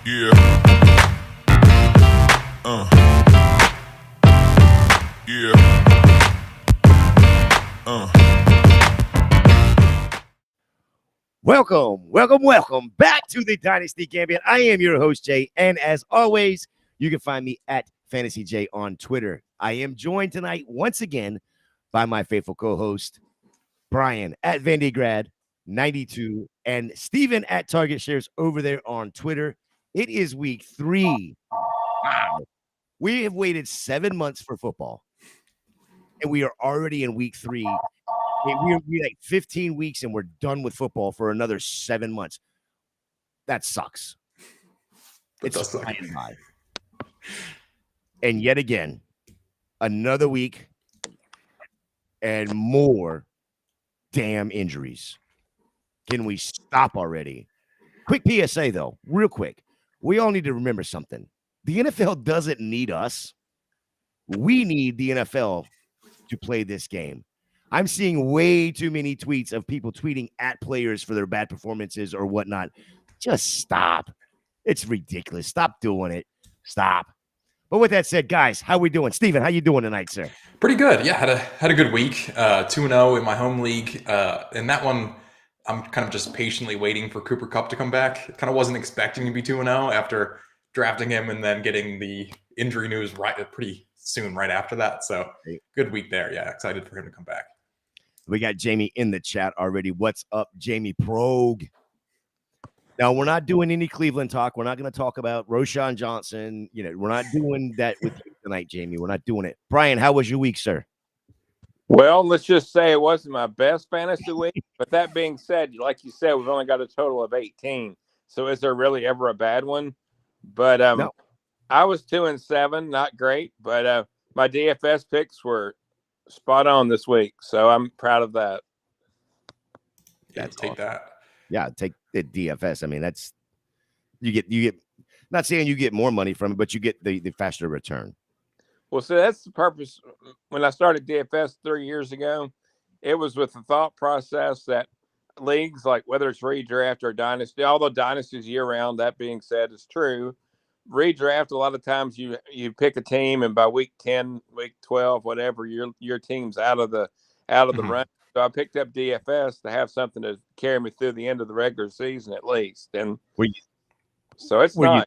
Yeah. Yeah. Welcome back to the Dynasty Gambit. I am your host, Jay, and as always, you can find me at Fantasy Jay on Twitter. I am joined tonight once again by my faithful co-host, Bryan at Vandegrad92 and Steven at Target Shares over there on Twitter. It is week 3. Wow. We have waited 7 months for football, and we are already in week 3. We're like 15 weeks, and we're done with football for another 7 months. That sucks. It's flying by. And yet again, another week and more damn injuries. Can we stop already? Quick PSA, though, real quick. We all need to remember something. The NFL doesn't need us. We need the NFL to play this game. I'm seeing way too many tweets of people tweeting at players for their bad performances or whatnot. Just stop. It's ridiculous. Stop doing it. Stop. But with that said, guys, how we doing? Steven, how you doing tonight, sir? Pretty good. Yeah, had a good week. 2-0 in my home league. And that one, I'm kind of just patiently waiting for Cooper Kupp to come back. Kind of wasn't expecting to be 2-0 after drafting him and then getting the injury news pretty soon right after that. So good week there. Yeah, excited for him to come back. We got Jamie in the chat already. What's up, Jamie Progue? Now, we're not doing any Cleveland talk. We're not going to talk about Roshan Johnson. We're not doing that with you tonight, Jamie. We're not doing it. Bryan, how was your week, sir? Well, let's just say it wasn't my best fantasy week. But that being said, like you said, we've only got a total of 18. So is there really ever a bad one? But No. I was 2-7, not great. But my DFS picks were spot on this week. So I'm proud of that. Yeah, take awesome. That. Yeah, take the DFS. I mean, that's you get not saying you get more money from it, but you get the faster return. Well, so that's the purpose. When I started DFS 3 years ago, it was with the thought process that leagues, like whether it's redraft or dynasty, although dynasty is year round, that being said, is true. Redraft, a lot of times you pick a team, and by week 10, week 12, whatever, your team's out of the run. So I picked up DFS to have something to carry me through the end of the regular season at least. And so it's not.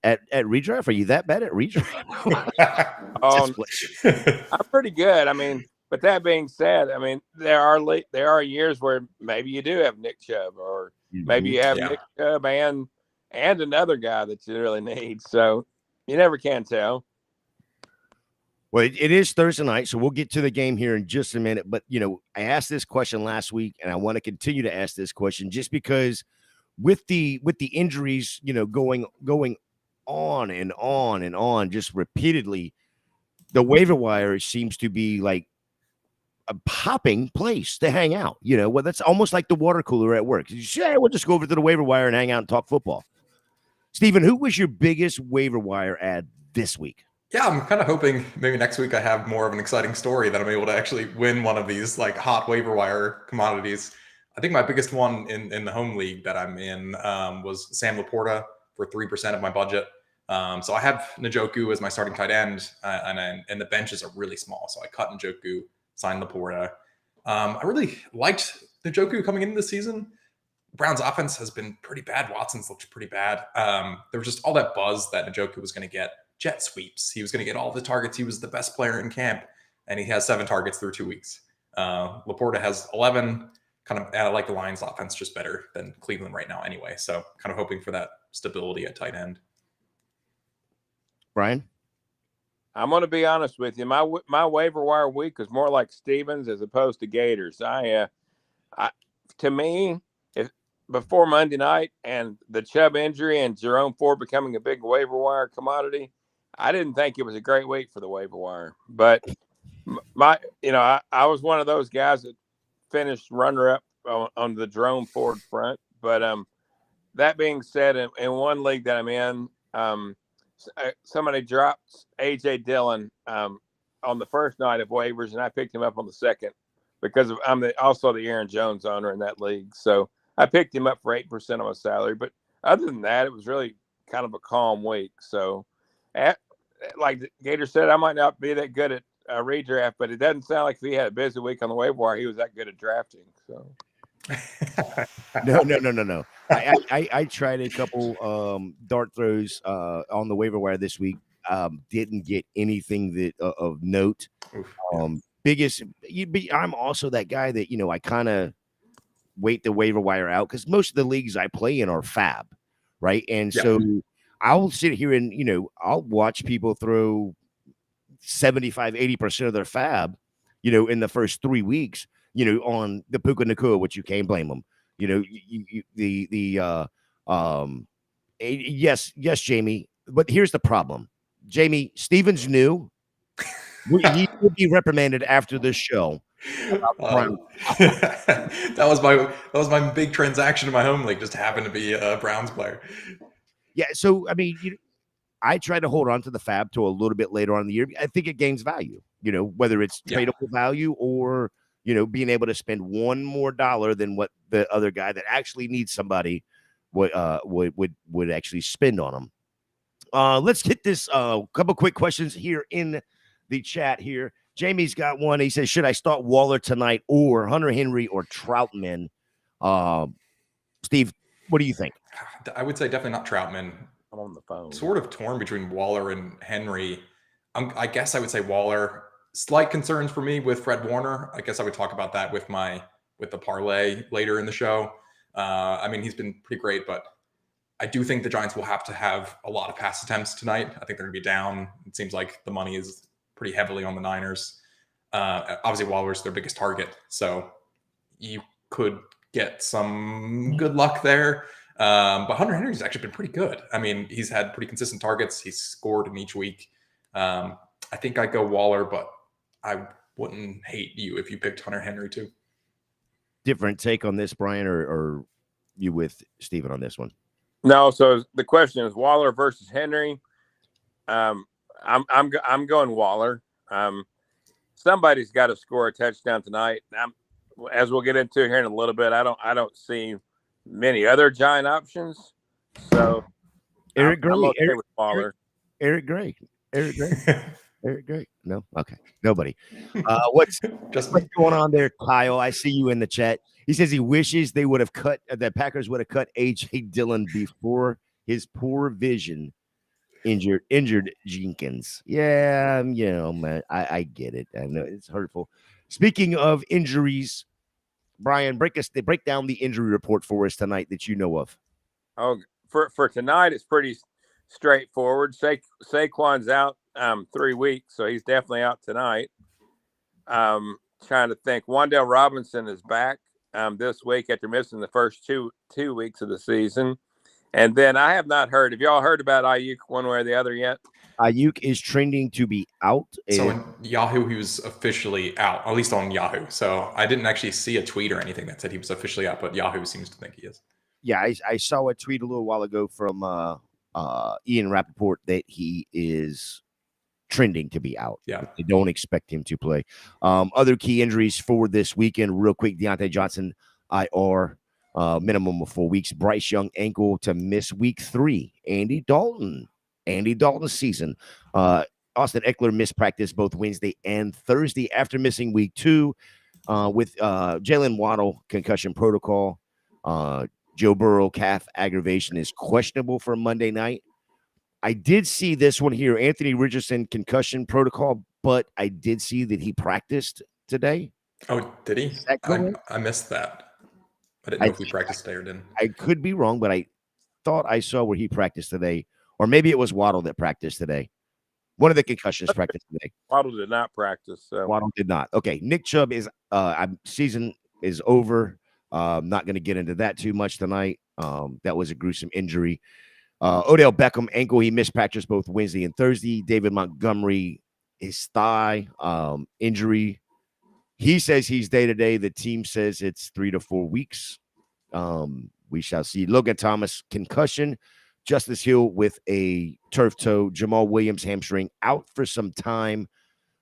At redraft? Are you that bad at redraft? I'm pretty good. I mean, but that being said, I mean, there are years where maybe you do have Nick Chubb, or maybe you have Nick Chubb and another guy that you really need. So you never can tell. Well, it is Thursday night, so we'll get to the game here in just a minute. But, I asked this question last week, and I want to continue to ask this question just because with the injuries, going on and on and on just repeatedly, the waiver wire seems to be like a popping place to hang out. Well, that's almost like the water cooler at work. You say, we'll just go over to the waiver wire and hang out and talk football. Steven, who was your biggest waiver wire ad this week? Yeah, I'm kind of hoping maybe next week I have more of an exciting story that I'm able to actually win one of these like hot waiver wire commodities. I think my biggest one in the home league that I'm in was Sam Laporta for 3% of my budget. So I have Njoku as my starting tight end, and the benches are really small. So I cut Njoku, signed Laporta. I really liked Njoku coming into the season. Brown's offense has been pretty bad. Watson's looked pretty bad. There was just all that buzz that Njoku was going to get. Jet sweeps. He was going to get all the targets. He was the best player in camp, and he has 7 targets through 2 weeks. Laporta has 11. I like the Lions offense just better than Cleveland right now anyway. So kind of hoping for that stability at tight end. Bryan? I'm going to be honest with you. My waiver wire week is more like Stevens as opposed to Gators. To me, before Monday night and the Chubb injury and Jerome Ford becoming a big waiver wire commodity, I didn't think it was a great week for the waiver wire. But I was one of those guys that finished runner-up on the Jerome Ford front. But that being said, in one league that I'm in, somebody dropped A.J. Dillon on the first night of waivers, and I picked him up on the second because I'm also the Aaron Jones owner in that league. So I picked him up for 8% of my salary. But other than that, it was really kind of a calm week. So, like Gator said, I might not be that good at redraft, but it doesn't sound like if he had a busy week on the waiver wire, he was that good at drafting. So, No. I tried a couple dart throws on the waiver wire this week. Didn't get anything that of note. I'm also that guy that I kind of wait the waiver wire out because most of the leagues I play in are fab, right? And so I'll sit here and I'll watch people throw 75-80% of their fab, in the first 3 weeks, on the Puka Nakua, which you can't blame them. Yes, Jamie, but here's the problem. Jamie, Stevens knew he would be reprimanded after this show. That was my big transaction in my home league. Just happened to be a Browns player. Yeah, so I mean, I try to hold on to the fab to a little bit later on in the year. I think it gains value, whether it's tradable value or being able to spend one more dollar than what the other guy that actually needs somebody would actually spend on them. Let's get this couple quick questions here in the chat here. Jamie's got one. He says, should I start Waller tonight or Hunter Henry or Troutman? Steve, what do you think? I would say definitely not Troutman. I'm on the phone. Sort of torn between Waller and Henry. I guess I would say Waller. Slight concerns for me with Fred Warner. I guess I would talk about that with the parlay later in the show. I mean, he's been pretty great, but I do think the Giants will have to have a lot of pass attempts tonight. I think they're going to be down. It seems like the money is pretty heavily on the Niners. Obviously, Waller's their biggest target, so you could get some good luck there. But Hunter Henry's actually been pretty good. I mean, he's had pretty consistent targets. He's scored in each week. I think I'd go Waller, but I wouldn't hate you if you picked Hunter Henry too. Different take on this, Bryan, or you with Steven on this one? No. So the question is Waller versus Henry. I'm going Waller. Somebody's got to score a touchdown tonight. As we'll get into here in a little bit, I don't see many other Giant options. So Eric Gray, I'm okay with Waller. Eric Gray. No, okay, nobody. What's going on there, Kyle? I see you in the chat. He says he wishes they would have cut the Packers would have cut AJ Dillon before his poor vision injured Jenkins. Yeah, man, I get it. I know it's hurtful. Speaking of injuries, Bryan, break down the injury report for us tonight that you know of. Oh, for tonight, it's pretty straightforward. Saquon's out 3 weeks, so he's definitely out tonight. Trying to think. Wan'Dale Robinson is back this week after missing the first two weeks of the season. And then I have not heard. Have y'all heard about Ayuk one way or the other yet? Ayuk is trending to be out. So in Yahoo, he was officially out, at least on Yahoo. So I didn't actually see a tweet or anything that said he was officially out, but Yahoo seems to think he is. Yeah, I saw a tweet a little while ago from Ian Rappaport that he is trending to be out. Yeah. They don't expect him to play. Other key injuries for this weekend, real quick. Deontay Johnson, IR, minimum of 4 weeks. Bryce Young, ankle to miss week 3. Andy Dalton's season. Austin Eckler missed practice both Wednesday and Thursday after missing week 2 with Jalen Waddle concussion protocol. Joe Burrow calf aggravation is questionable for Monday night. I did see this one here, Anthony Richardson concussion protocol, but I did see that he practiced today. Oh, did he? I missed that. I didn't know if he practiced today or didn't. I could be wrong, but I thought I saw where he practiced today, or maybe it was Waddle that practiced today. One of the concussions practiced today. Waddle did not practice. So. Waddle did not. Okay, Nick Chubb is season is over. Not going to get into that too much tonight. That was a gruesome injury. Odell Beckham ankle, he missed practice both Wednesday and Thursday. David Montgomery, his thigh injury. He says he's day-to-day. The team says it's 3 to 4 weeks. We shall see. Logan Thomas, concussion. Justice Hill with a turf toe. Jamal Williams, hamstring, out for some time.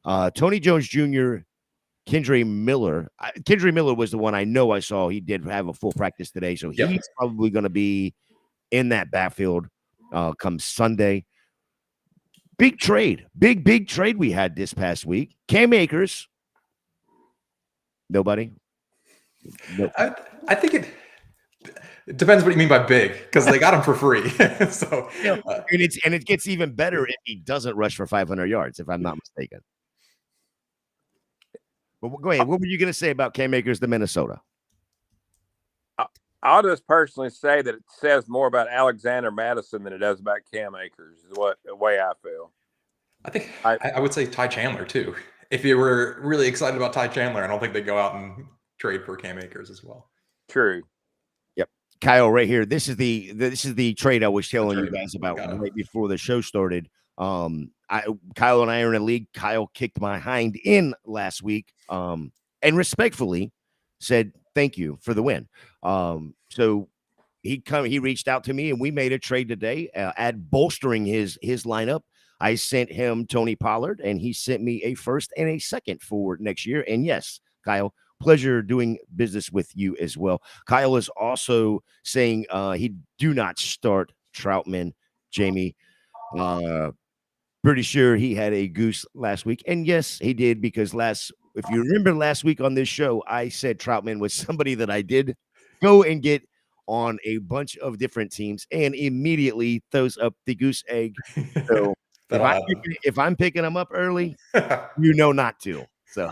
Tony Jones Jr., Kendre Miller. Kendre Miller was the one I know I saw. He did have a full practice today, so he's probably going to be in that backfield. come Sunday. Big trade, big trade we had this past week. Cam Akers. Nobody. Nope. I think it depends what you mean by big, because they got him for free. So and it gets even better if he doesn't rush for 500 yards, if I'm not mistaken. But go ahead. What were you going to say about Cam Akers to Minnesota? I'll just personally say that it says more about Alexander Madison than it does about Cam Akers, is the way I feel. I think I would say Ty Chandler too. If you were really excited about Ty Chandler, I don't think they'd go out and trade for Cam Akers as well. True. Yep. Kyle, right here. This is the trade I was telling you guys about right before the show started. Kyle and I are in a league. Kyle kicked my hind in last week, and respectfully said thank you for the win. So he reached out to me and we made a trade today, bolstering his lineup. I sent him Tony Pollard and he sent me a first and a second for next year. And yes, Kyle, pleasure doing business with you as well. Kyle is also saying he do not start Troutman, Jamie. Pretty sure he had a goose last week. And yes, he did, because if you remember last week on this show, I said Troutman was somebody that I did go and get on a bunch of different teams and immediately throws up the goose egg. So if I'm picking him up early, you know not to. So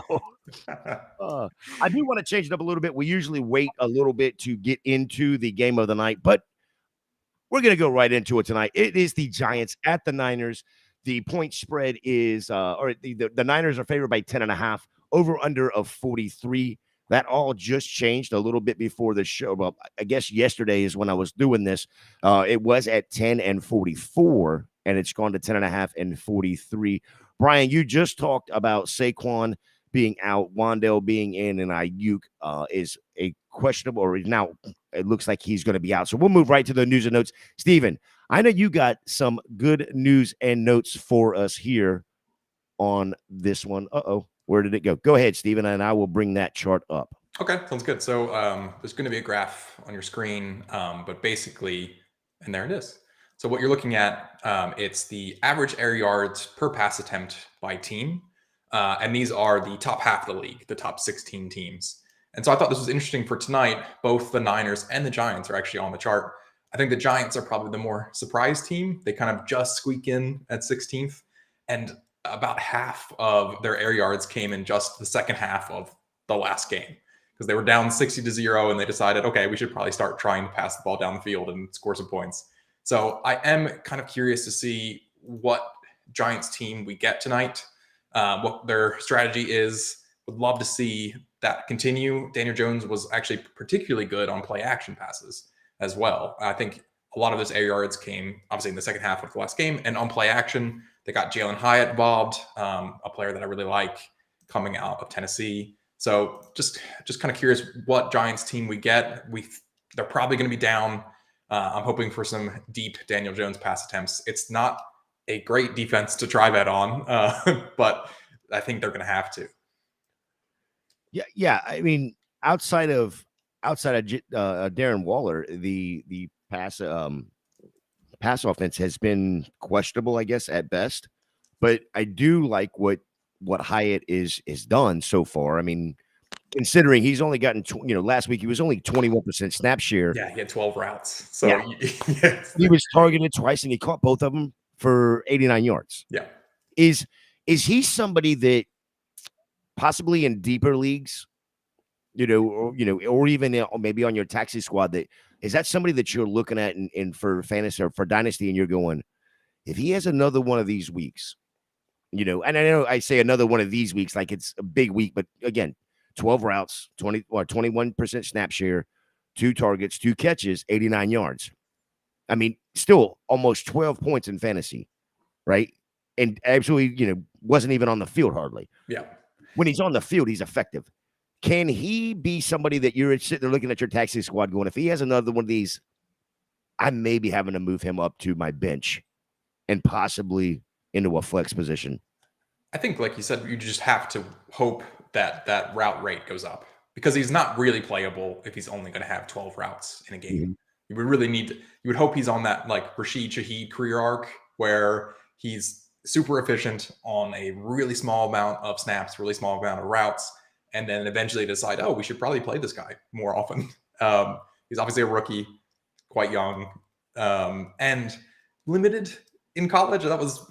I do want to change it up a little bit. We usually wait a little bit to get into the game of the night, but we're going to go right into it tonight. It is the Giants at the Niners. The point spread is, the Niners are favored by 10.5, over under of 43. That all just changed a little bit before the show. Well, I guess yesterday is when I was doing this. It was at 10 and 44, and it's gone to 10.5 and 43. Bryan, you just talked about Saquon being out, Wan'Dale being in, and Ayuk is a questionable, or now it looks like he's going to be out. So we'll move right to the news and notes. Steven, I know you got some good news and notes for us here on this one. Where did it go? Go ahead, Steven, and I will bring that chart up. Okay, sounds good. So there's going to be a graph on your screen, but basically, and there it is. So what you're looking at, it's the average air yards per pass attempt by team. And these are the top half of the league, the top 16 teams. And so I thought this was interesting for tonight. Both the Niners and the Giants are actually on the chart. I think the Giants are probably the more surprise team. They kind of just squeak in at 16th. And about half of their air yards came in just the second half of the last game, because they were down 60-0 and they decided, okay, we should probably start trying to pass the ball down the field and score some points. So I am kind of curious to see what Giants team we get tonight, what their strategy is. Would love to see that continue. Daniel Jones was actually particularly good on play action passes as well. I think a lot of those air yards came obviously in the second half of the last game, and on play action, they got Jalen Hyatt involved, a player that I really like coming out of Tennessee. So just kind of curious what Giants team we get. They're probably going to be down. I'm hoping for some deep Daniel Jones pass attempts. It's not a great defense to try that on, but I think they're going to have to. Yeah. I mean, outside of Darren Waller, the pass offense has been questionable, I guess, at best. But I do like what Hyatt is done so far. I mean, considering he's only gotten, last week he was only 21% snap share. Yeah, he had 12 routes. So yes. He was targeted twice and he caught both of them for 89 yards. Yeah. Is he somebody that possibly in deeper leagues, or even maybe on your taxi squad, is that somebody that you're looking at in for fantasy or for dynasty, and you're going, if he has another one of these weeks, and I know I say another one of these weeks like it's a big week, but again, 12 routes, 21% snap share, 2 targets, 2 catches, 89 yards. I mean, still almost 12 points in fantasy, right? And absolutely, wasn't even on the field hardly. Yeah. When he's on the field, he's effective. Can he be somebody that you're sitting there looking at your taxi squad going, if he has another one of these, I may be having to move him up to my bench and possibly into a flex position? I think, like you said, you just have to hope that route rate goes up, because he's not really playable if he's only going to have 12 routes in a game. You would hope he's on that like Rashid Shaheed career arc where he's super efficient on a really small amount of snaps, really small amount of routes, and then eventually decide, oh, we should probably play this guy more often. He's obviously a rookie, quite young, and limited in college. That was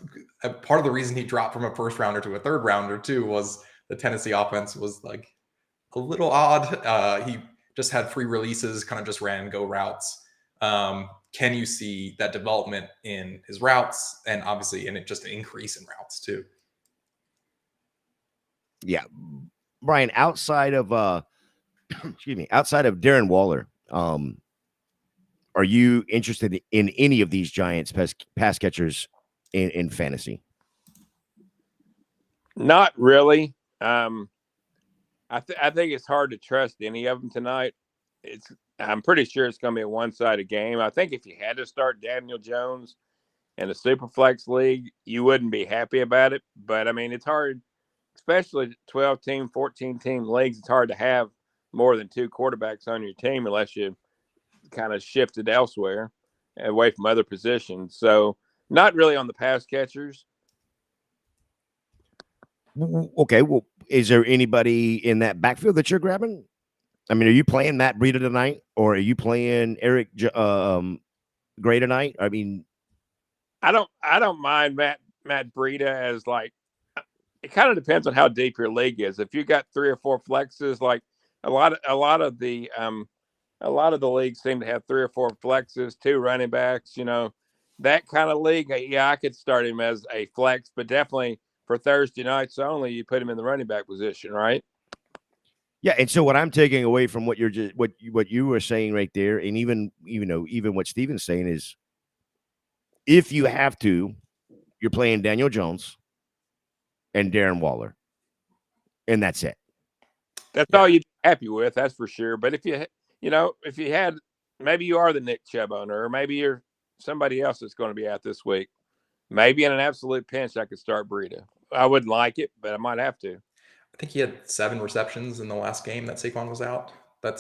a part of the reason he dropped from a first rounder to a third rounder too, was the Tennessee offense was like a little odd. He just had free releases, kind of just ran go routes. Can you see that development in his routes and obviously in it just an increase in routes too? Yeah. Bryan, outside of outside of Darren Waller, are you interested in any of these Giants pass catchers in fantasy? Not really. I think it's hard to trust any of them tonight. I'm pretty sure it's going to be a one-sided game. I think if you had to start Daniel Jones in a Superflex league, you wouldn't be happy about it. But I mean, it's hard, especially 12-team, 14-team leagues. It's hard to have more than 2 quarterbacks on your team unless you kind of shifted elsewhere, away from other positions. So not really on the pass catchers. Okay, well, is there anybody in that backfield that you're grabbing? I mean, are you playing Matt Breida tonight, or are you playing Eric Gray tonight? I mean, I don't mind Matt Breida as like, it kind of depends on how deep your league is. If you got 3 or 4 flexes, like a lot of the leagues seem to have 3 or 4 flexes, 2 running backs, that kind of league. Yeah, I could start him as a flex, but definitely for Thursday nights only, you put him in the running back position, right? Yeah, and so what I'm taking away from what you were saying right there, and even what Steven's saying is, if you have to, you're playing Daniel Jones and Darren Waller, and that's it. That's all you'd be happy with, that's for sure. But if you had, maybe you are the Nick Chubb owner, or maybe you're somebody else that's going to be out this week. Maybe in an absolute pinch, I could start Breida. I wouldn't like it, but I might have to. I think he had 7 receptions in the last game that Saquon was out. I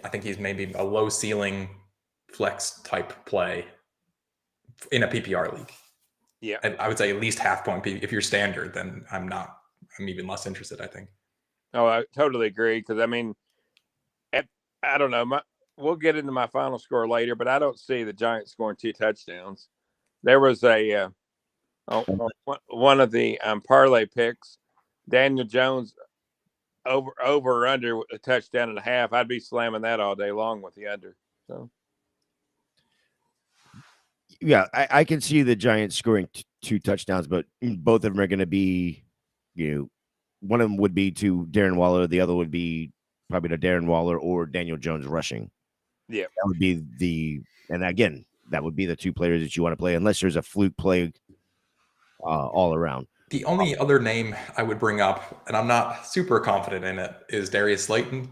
think he's maybe a low ceiling flex type play in a PPR league. Yeah. I would say at least half point. If you're standard, then I'm even less interested, I think. Oh, I totally agree. Because I mean, I don't know. We'll get into my final score later, but I don't see the Giants scoring 2 touchdowns. There was one of the parlay picks, Daniel Jones over or under a touchdown and a half. I'd be slamming that all day long with the under. So, yeah, I can see the Giants scoring 2 touchdowns, but both of them are going to be, one of them would be to Darren Waller, the other would be probably to Darren Waller or Daniel Jones rushing. Yeah, that would be that would be the 2 players that you want to play, unless there's a fluke play all around. The only other name I would bring up, and I'm not super confident in it, is Darius Slayton.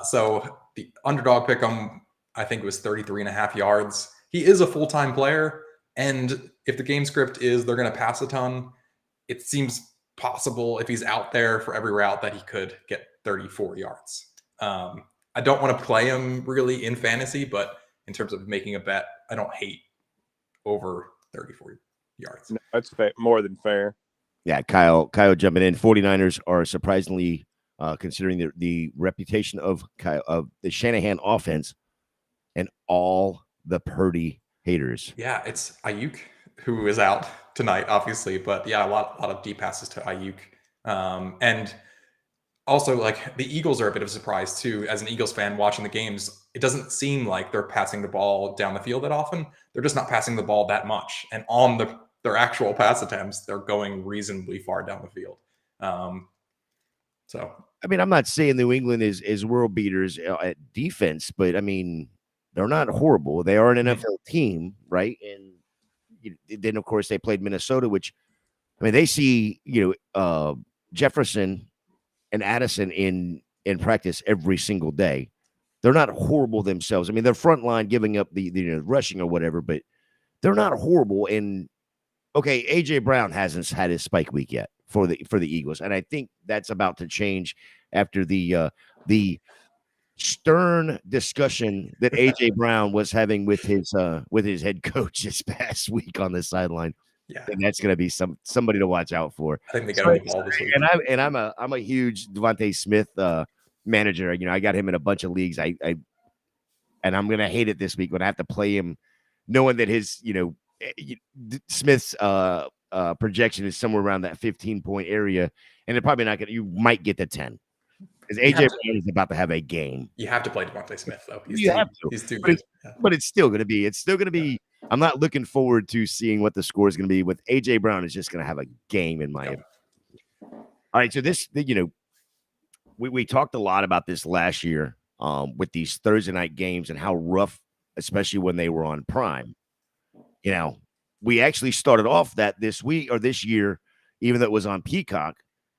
So the underdog pick I think it was 33.5 yards. He is a full-time player, and if the game script is they're going to pass a ton, it seems possible if he's out there for every route that he could get 34 yards. I don't want to play him really in fantasy, but in terms of making a bet, I don't hate over 34 yards. No, that's more than fair. Yeah, Kyle jumping in. 49ers are surprisingly, considering the reputation of the Shanahan offense and all the Purdy haters. Yeah, it's Ayuk who is out tonight, obviously, but yeah, a lot of deep passes to Ayuk. And also, like, the Eagles are a bit of a surprise too. As an Eagles fan watching the games, it doesn't seem like they're passing the ball down the field that often. They're just not passing the ball that much. And on their actual pass attempts, they're going reasonably far down the field. So, I mean, I'm not saying New England is world beaters at defense, but I mean, they're not horrible. They are an NFL team, right? And then, of course, they played Minnesota, which, I mean, they see Jefferson and Addison in practice every single day. They're not horrible themselves. I mean, their front line giving up the rushing or whatever, but they're not horrible. And okay, AJ Brown hasn't had his spike week yet for the Eagles, and I think that's about to change after the stern discussion that AJ Brown was having with his head coach this past week on the sideline. Yeah, And that's going to be somebody to watch out for. I think they got to move all this week. And I'm a huge Devontae Smith manager. You know, I got him in a bunch of leagues. And I'm going to hate it this week when I have to play him, knowing that his Smith's projection is somewhere around that 15-point area, and they're probably not going. You might get to 10 because AJ Brown is about to have a game. You have to play Devontae Smith though. He's too but good. But it's still going to be. It's still going to be. I'm not looking forward to seeing what the score is going to be. With AJ Brown is just going to have a game in my opinion. All right, so this, we talked a lot about this last year with these Thursday night games and how rough, especially when they were on Prime. You know, we actually started off that this week or this year, even though it was on Peacock,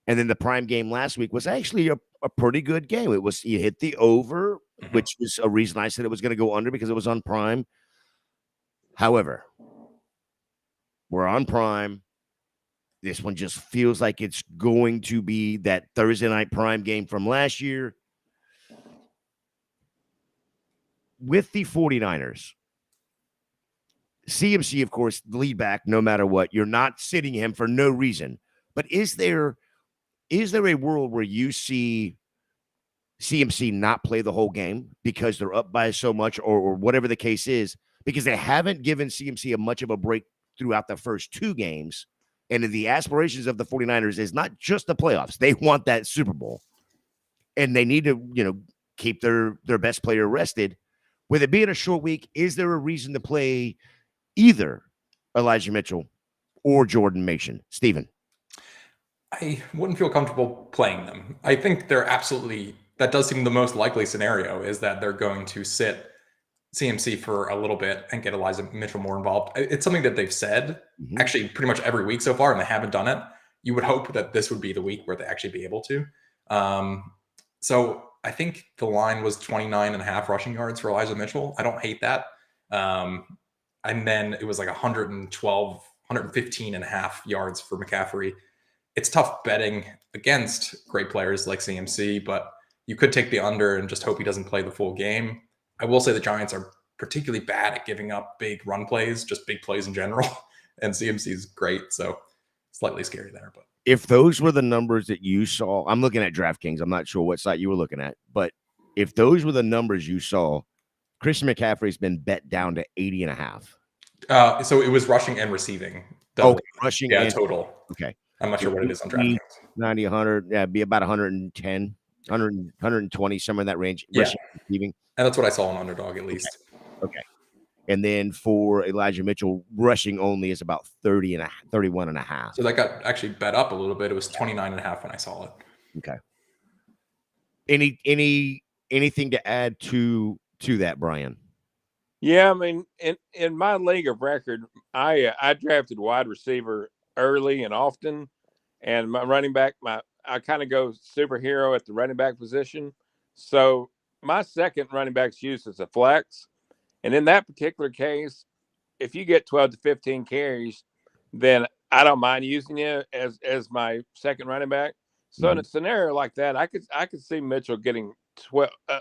and then the Prime game last week was actually a pretty good game. It was, you hit the over, which was a reason I said it was going to go under because it was on Prime. However, we're on Prime. This one just feels like it's going to be that Thursday night Prime game from last year. With the 49ers, CMC, of course, the lead back, no matter what. You're not sitting him for no reason. But is there a world where you see CMC not play the whole game because they're up by so much or whatever the case is? Because they haven't given CMC much of a break throughout the first two games. And the aspirations of the 49ers is not just the playoffs. They want that Super Bowl. And they need to, keep their best player rested. With it being a short week, is there a reason to play either Elijah Mitchell or Jordan Mason? Steven. I wouldn't feel comfortable playing them. I think that does seem the most likely scenario is that they're going to sit CMC for a little bit and get Elijah Mitchell more involved. It's something that they've said actually pretty much every week so far, and they haven't done it. You would hope that this would be the week where they actually be able to. So I think the line was 29.5 rushing yards for Elijah Mitchell. I don't hate that. And then it was like 115.5 yards for McCaffrey. It's tough betting against great players like CMC, but you could take the under and just hope he doesn't play the full game. I will say the Giants are particularly bad at giving up big run plays, just big plays in general. And CMC is great. So slightly scary there. But if those were the numbers that you saw, I'm looking at DraftKings. I'm not sure what site you were looking at, but if those were the numbers you saw, Christian McCaffrey's been bet down to 80.5. So it was rushing and receiving. Rushing and total. Okay. I'm not sure what it is on DraftKings. 90, 100. Yeah, it'd be about 110, 120, somewhere in that range. Yeah. Rushing, receiving. And that's what I saw on Underdog, at least. Okay. And then for Elijah Mitchell, rushing only is about 31.5. So that got actually bet up a little bit. It was 29.5 when I saw it. Okay. Anything to add to that, Bryan? Yeah, I mean, in my league of record, I drafted wide receiver early and often, and my running back, I kind of go superhero at the running back position. So my second running back's used as a flex. And in that particular case, if you get 12 to 15 carries, then I don't mind using you as my second running back. So in a scenario like that, I could see Mitchell getting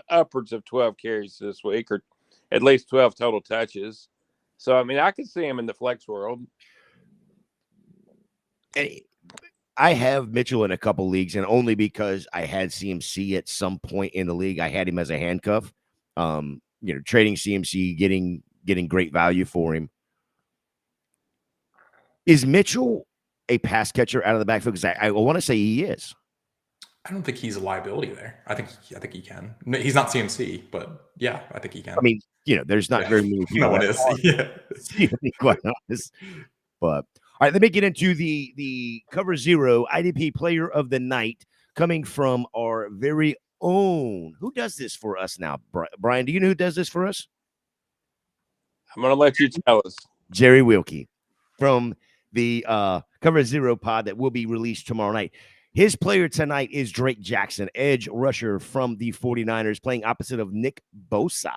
upwards of 12 carries this week, or at least 12 total touches. So, I mean, I could see him in the flex world. I have Mitchell in a couple leagues, and only because I had CMC at some point in the league. I had him as a handcuff. Trading CMC, getting great value for him. Is Mitchell a pass catcher out of the backfield? Because I want to say he is. I don't think he's a liability there. I think he can. He's not CMC, but yeah, I think he can. I mean, there's not very many people. No one is. Yeah. To be quite honest. But all right, let me get into the Cover Zero IDP Player of the Night coming from our very own. Who does this for us now? Bryan, do you know who does this for us? I'm going to let you tell us. Jerry Wilkie from the Cover Zero pod that will be released tomorrow night. His player tonight is Drake Jackson, edge rusher from the 49ers, playing opposite of Nick Bosa.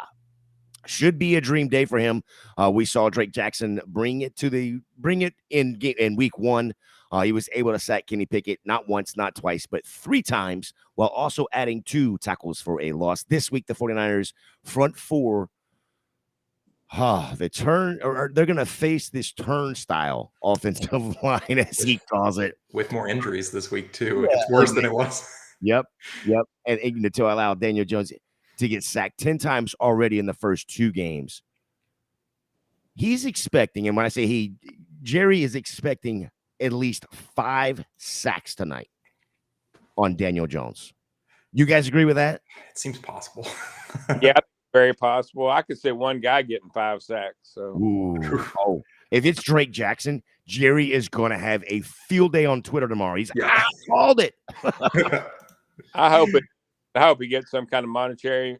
Should be a dream day for him. We saw Drake Jackson bring it in week 1. He was able to sack Kenny Pickett not once, not twice, but 3 times, while also adding 2 tackles for a loss. This week, the 49ers front 4, they're going to face this turnstile offensive line, as he calls it, with more injuries this week too. Yeah, It's worse than it was. Yep. And to allow Daniel Jones to get sacked 10 times already in the first 2 games. He's expecting, and when I say Jerry is expecting at least 5 sacks tonight on Daniel Jones. You guys agree with that? It seems possible. Yeah, very possible. I could see one guy getting 5 sacks. So, if it's Drake Jackson, Jerry is going to have a field day on Twitter tomorrow. He's I called it. I hope he gets some kind of monetary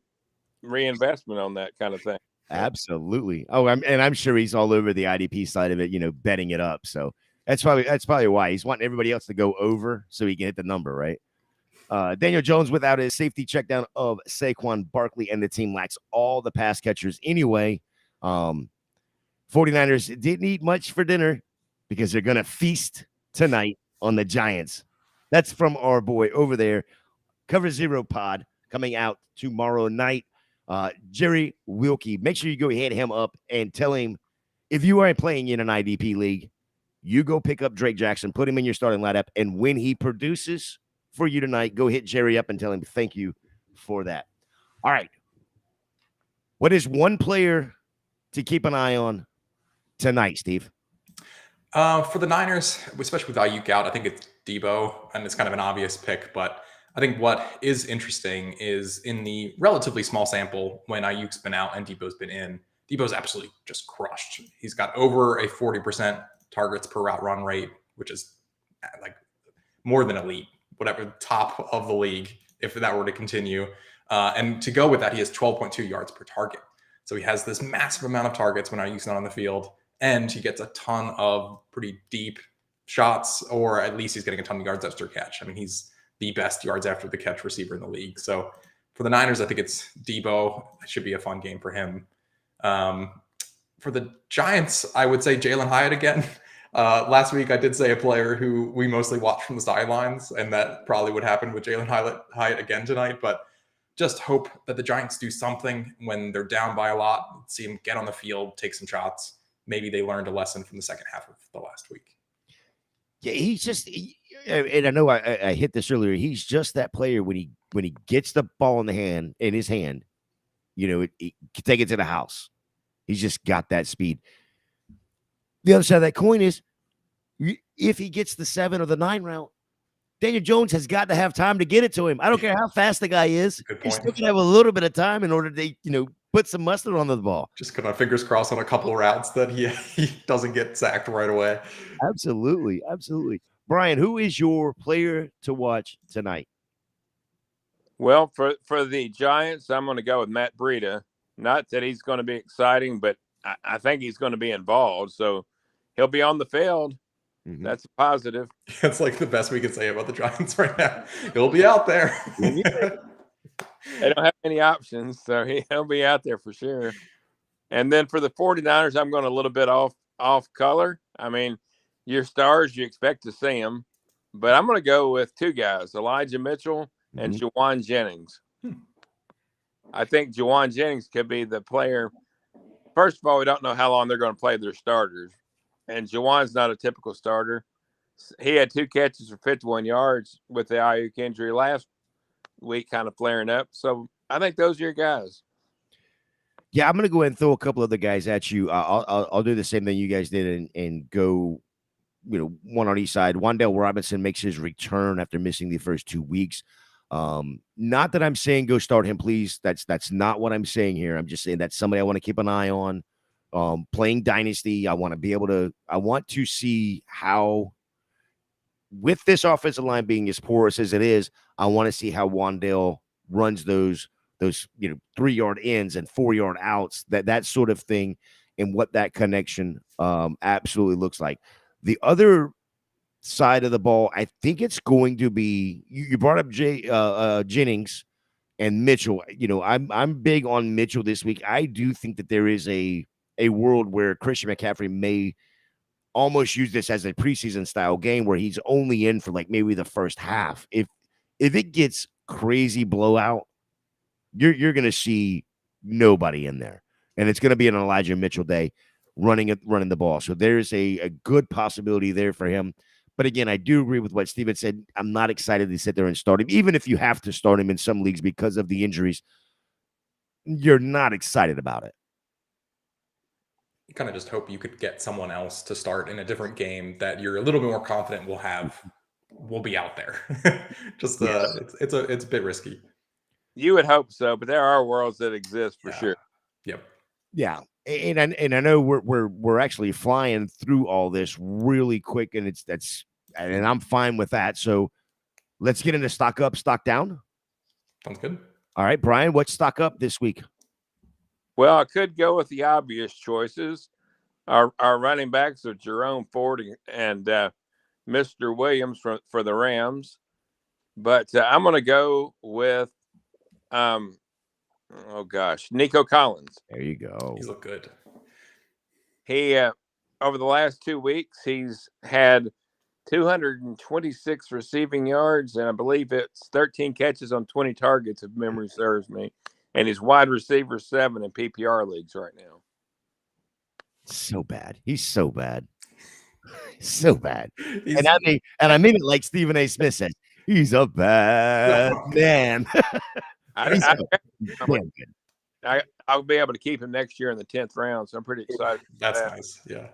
reinvestment on that kind of thing. Absolutely. I'm sure he's all over the IDP side of it, betting it up. So that's probably why he's wanting everybody else to go over so he can hit the number, right? Daniel Jones, without his safety check down of Saquon Barkley, and the team lacks all the pass catchers anyway. 49ers didn't eat much for dinner because they're going to feast tonight on the Giants. That's from our boy over there, Cover Zero Pod, coming out tomorrow night. Jerry Wilkie, make sure you go hit him up and tell him, if you aren't playing in an IDP league, you go pick up Drake Jackson, put him in your starting lineup, and when he produces for you tonight, go hit Jerry up and tell him thank you for that. All right. What is one player to keep an eye on tonight, Steve? For the Niners, especially with Ayuk out, I think it's Debo, and it's kind of an obvious pick, but I think what is interesting is in the relatively small sample when Ayuk's been out and Debo's been in, Debo's absolutely just crushed. He's got over a 40% targets per route run rate, which is like more than elite, whatever, top of the league, if that were to continue. And to go with that, he has 12.2 yards per target. So he has this massive amount of targets when Ayuk's not on the field, and he gets a ton of pretty deep shots, or at least he's getting a ton of yards after catch. I mean, he's the best yards after the catch receiver in the league. So for the Niners, I think it's Debo. It should be a fun game for him. For the Giants, I would say Jalen Hyatt again. Last week, I did say a player who we mostly watch from the sidelines, and that probably would happen with Jalen Hyatt again tonight. But just hope that the Giants do something when they're down by a lot, see him get on the field, take some shots. Maybe they learned a lesson from the second half of the last week. Yeah, he's just, and I know I hit this earlier. He's just that player when he gets the ball in his hand, he can take it to the house. He's just got that speed. The other side of that coin is, if he gets the 7 or the 9 route, Daniel Jones has got to have time to get it to him. I don't care how fast the guy is. He's still gonna have a little bit of time in order to, put some mustard on the ball. Just got my fingers crossed on a couple of routes that he doesn't get sacked right away. Absolutely. Bryan, who is your player to watch tonight? Well, for the Giants, I'm going to go with Matt Breida. Not that he's going to be exciting, but I think he's going to be involved. So he'll be on the field. Mm-hmm. That's a positive. It's like the best we can say about the Giants right now. He'll be out there. They don't have any options, so he'll be out there for sure. And then for the 49ers, I'm going a little bit off color. I mean, your stars, you expect to see them. But I'm going to go with 2 guys, Elijah Mitchell and Juwan Jennings. I think Juwan Jennings could be the player. First of all, we don't know how long they're going to play their starters. And Juwan's not a typical starter. He had 2 catches for 51 yards with the Ayuk injury last week, kind of flaring up. So I think those are your guys. Yeah, I'm going to go ahead and throw a couple other guys at you. I'll do the same thing you guys did and go, one on each side. Wan'Dale Robinson makes his return after missing the first 2 weeks. Not that I'm saying go start him, please. That's not what I'm saying here. I'm just saying that's somebody I want to keep an eye on. Playing Dynasty, I want to see how, with this offensive line being as porous as it is, I want to see how Wan'Dale runs those 3-yard ins and 4-yard outs, that sort of thing, and what that connection absolutely looks like. The other side of the ball, I think it's going to be, you brought up Jennings. And Mitchell, I'm big on Mitchell this week. I do think that there is a world where Christian McCaffrey may almost use this as a preseason style game where he's only in for like maybe the first half. If it gets crazy blowout, you're going to see nobody in there, and it's going to be an Elijah Mitchell day running the ball. So there's a good possibility there for him. But again, I do agree with what Steven said. I'm not excited to sit there and start him, even if you have to start him in some leagues because of the injuries. You're not excited about it. You kind of just hope you could get someone else to start in a different game that you're a little bit more confident will be out there. Just it's a bit risky. You would hope so, but there are worlds that exist for sure. Yep. Yeah. And I know we're actually flying through all this really quick, and and I'm fine with that. So let's get into stock up, stock down. Sounds good. All right, Brian, what's stock up this week? Well, I could go with the obvious choices. Our running backs are Jerome Ford and Mr. Williams for the Rams, but I'm going to go with Nico Collins. There you go. He's looked good. He over the last 2 weeks, he's had 226 receiving yards, and I believe it's 13 catches on 20 targets, if memory serves me. And he's wide receiver 7 in PPR leagues right now. So bad. He's so bad. So bad. And I mean it like Stephen A. Smith says. He's a bad man. I'll be able to keep him next year in the 10th round, so I'm pretty excited. That's nice. Yeah.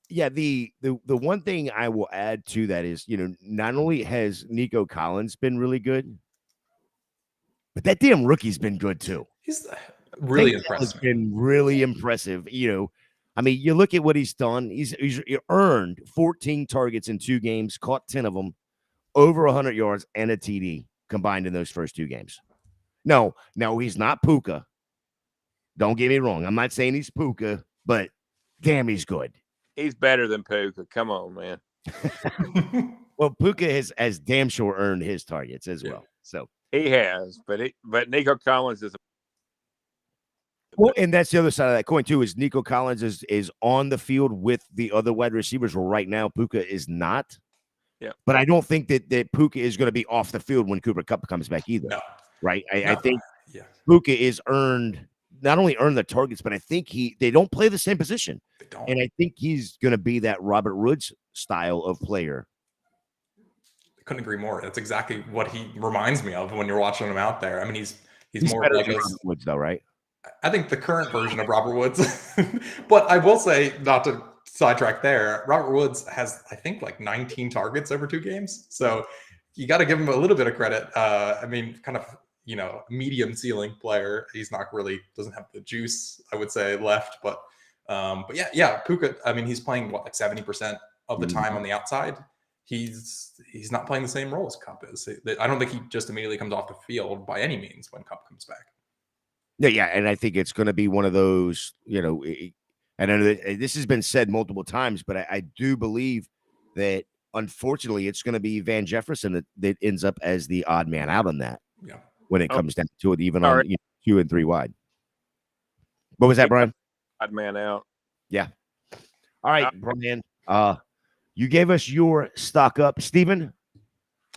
Yeah, the one thing I will add to that is, not only has Nico Collins been really good, but that damn rookie's been good too. He's really impressive. He's been really impressive. I mean, you look at what he's done. He's earned 14 targets in 2 games, caught 10 of them, over 100 yards and a TD combined in those first 2 games. No, he's not Puka. Don't get me wrong. I'm not saying he's Puka, but damn, he's good. He's better than Puka. Come on, man. Well, Puka has damn sure earned his targets as well. So he has, but Nico Collins is. Well, and that's the other side of that coin too. Is Nico Collins is on the field with the other wide receivers. Well, right now Puka is not. Yeah, but I don't think that Puka is going to be off the field when Cooper Kupp comes back either. No. Right? I think Puka is not only earned the targets, but I think they don't play the same position. They don't. And I think he's going to be that Robert Woods style of player. I couldn't agree more. That's exactly what he reminds me of when you're watching him out there. I mean, he's more better like than Robert Woods, though, right? I think the current version of Robert Woods. But I will say, not to sidetrack there, Robert Woods has, I think, like 19 targets over 2 games. So you got to give him a little bit of credit. I mean, kind of, medium ceiling player. He's not really, doesn't have the juice, I would say, left. But yeah, Puka, I mean, he's playing like 70% of the time on the outside. He's not playing the same role as Kupp is. I don't think he just immediately comes off the field by any means when Kupp comes back. Yeah, and I think it's going to be one of those, and I know that this has been said multiple times, but I do believe that, unfortunately, it's going to be Van Jefferson that ends up as the odd man out on that when it comes down to it, even on 2 and 3 wide. What was that, Brian? Odd man out. Yeah. All right, Brian. You gave us your stock up. Steven,